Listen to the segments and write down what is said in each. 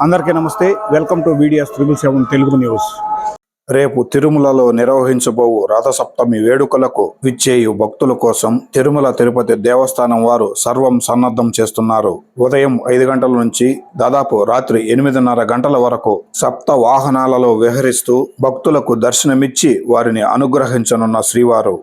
అందరికీ నమస్తే. Welcome to VDS 777 Telugu news. రేపు తిరుమలలో నిర్వహించబోవు రథసప్తమి వేడుకలకు విచ్చేయు భక్తుల కోసం తిరుమల తిరుపతి దేవస్థానం వారు సర్వం సన్నద్ధం చేస్తున్నారు. ఉదయం 5 గంటల నుంచి దాదాపు రాత్రి 8:30 గంటల వరకు సప్త వాహనాలలో విహరిస్తూ భక్తులకు దర్శనమిచ్చి వారిని అనుగ్రహించనున్న శ్రీవారు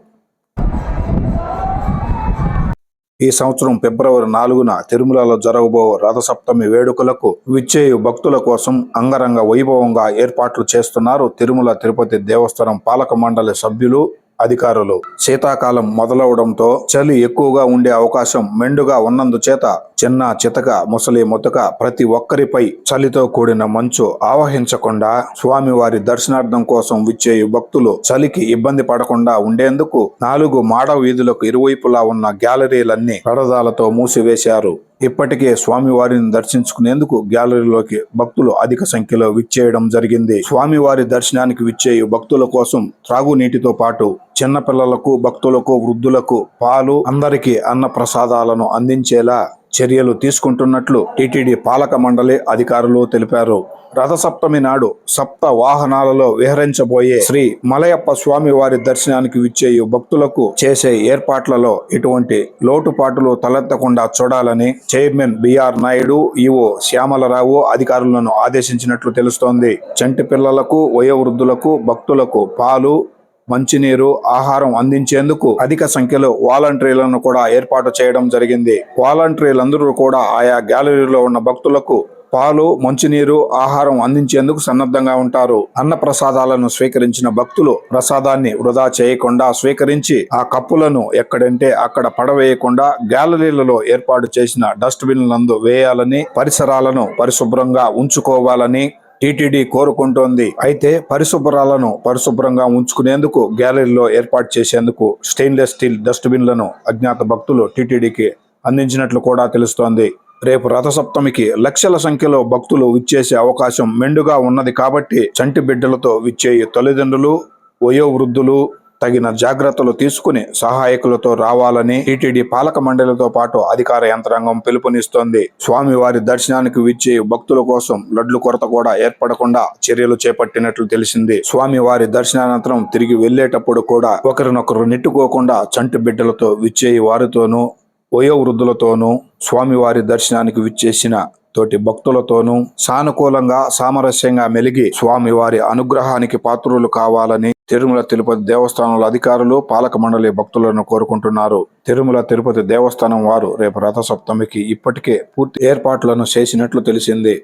ఈ సంవత్సరం ఫిబ్రవరి 4న తిరుమలలో జరగబో రథసప్తమి వేడుకలకు విచ్చేయు భక్తుల కోసం అంగరంగ వైభవంగా ఏర్పాట్లు చేస్తున్నారు తిరుమల తిరుపతి దేవస్థానం పాలక మండలి సభ్యులు, అధికారులు. శీతాకాలం మొదలవడంతో చలి ఎక్కువగా ఉండే అవకాశం మెండుగా ఉన్నందుచేత చిన్న చితక ముసలి ముతక ప్రతి ఒక్కరిపై చలితో కూడిన మంచు ఆవహించకుండా స్వామివారి దర్శనార్థం కోసం విచ్చేయు భక్తులు చలికి ఇబ్బంది పడకుండా ఉండేందుకు 4 మాడ వీధులకు ఇరువైపులా ఉన్న గ్యాలరీలన్నీ పరదాలతో మూసివేశారు. ఇప్పటికే స్వామివారిని దర్శించుకునేందుకు గ్యాలరీలోకి భక్తులు అధిక సంఖ్యలో విచ్చేయడం జరిగింది. స్వామివారి దర్శనానికి విచ్చేయు భక్తుల కోసం త్రాగునీటితో పాటు చిన్నపిల్లలకు, భక్తులకు, వృద్ధులకు పాలు, అందరికీ అన్న ప్రసాదాలను అందించేలా చర్యలు తీసుకుంటున్నట్లు టీటీడీ పాలక మండలి అధికారులు తెలిపారు. రథసప్తమి నాడు సప్త వాహనాలలో విహరించబోయే శ్రీ మలయప్ప స్వామి వారి దర్శనానికి విచ్చేయు భక్తులకు చేసే ఏర్పాట్లలో ఎటువంటి లోటుపాటులు తలెత్తకుండా చూడాలని chairman BR Naidu, EO Shyamala Rao అధికారులను ఆదేశించినట్లు తెలుస్తోంది. చంటి పిల్లలకు, వయోవృద్ధులకు, భక్తులకు పాలు, మంచినీరు, ఆహారం అందించేందుకు అధిక సంఖ్యలో వాలంటీర్లను కూడా ఏర్పాటు చేయడం జరిగింది. వాలంటీర్లందరూ కూడా ఆయా గ్యాలరీలో ఉన్న భక్తులకు పాలు, మంచినీరు, ఆహారం అందించేందుకు సన్నద్ధంగా ఉంటారు. అన్న ప్రసాదాలను స్వీకరించిన భక్తులు ప్రసాదాన్ని వృధా చేయకుండా స్వీకరించి ఆ కప్పులను ఎక్కడంటే అక్కడ పడవేయకుండా గ్యాలరీలలో ఏర్పాటు చేసిన డస్ట్ బిన్లందు వేయాలని, పరిసరాలను పరిశుభ్రంగా ఉంచుకోవాలని టీటీడీ కోరుకుంటోంది. అయితే పరిశుభ్రంగా ఉంచుకునేందుకు గ్యాలరీలో ఏర్పాటు చేసేందుకు స్టెయిన్లెస్ స్టీల్ డస్ట్ బిన్లను అజ్ఞాత భక్తులు టీటీడీకి అందించినట్లు కూడా తెలుస్తోంది. రేపు రథసప్తమికి లక్షల సంఖ్యలో భక్తులు విచ్చేసే అవకాశం మెండుగా ఉన్నది కాబట్టి చంటి బిడ్డలతో విచ్చేయు తల్లిదండ్రులు, వయోవృద్ధులు తగిన జాగ్రత్తలు తీసుకుని సహాయకులతో రావాలని టీటీడీ పాలక మండలితో పాటు అధికార యంత్రాంగం పిలుపునిస్తోంది. స్వామివారి దర్శనానికి విచ్చే భక్తుల కోసం లడ్లు కొరత కూడా ఏర్పడకుండా చర్యలు చేపట్టినట్లు తెలిసింది. స్వామివారి దర్శనానంతరం తిరిగి వెళ్లేటప్పుడు కూడా ఒకరినొకరు నెట్టుకోకుండా చంటి బిడ్డలతో విచ్చేయి వారితోనూ, వయోవృద్ధులతోనూ, స్వామివారి దర్శనానికి విచ్చేసిన తోటి భక్తులతోనూ సానుకూలంగా, సామరస్యంగా మెలిగి స్వామివారి అనుగ్రహానికి పాత్రులు కావాలని తిరుమల తిరుపతి దేవస్థానాల అధికారులు, పాలక మండలి భక్తులను కోరుకుంటున్నారు. తిరుమల తిరుపతి దేవస్థానం వారు రేపు రథసప్తమికి ఇప్పటికే పూర్తి ఏర్పాట్లను చేసినట్లు తెలిసింది.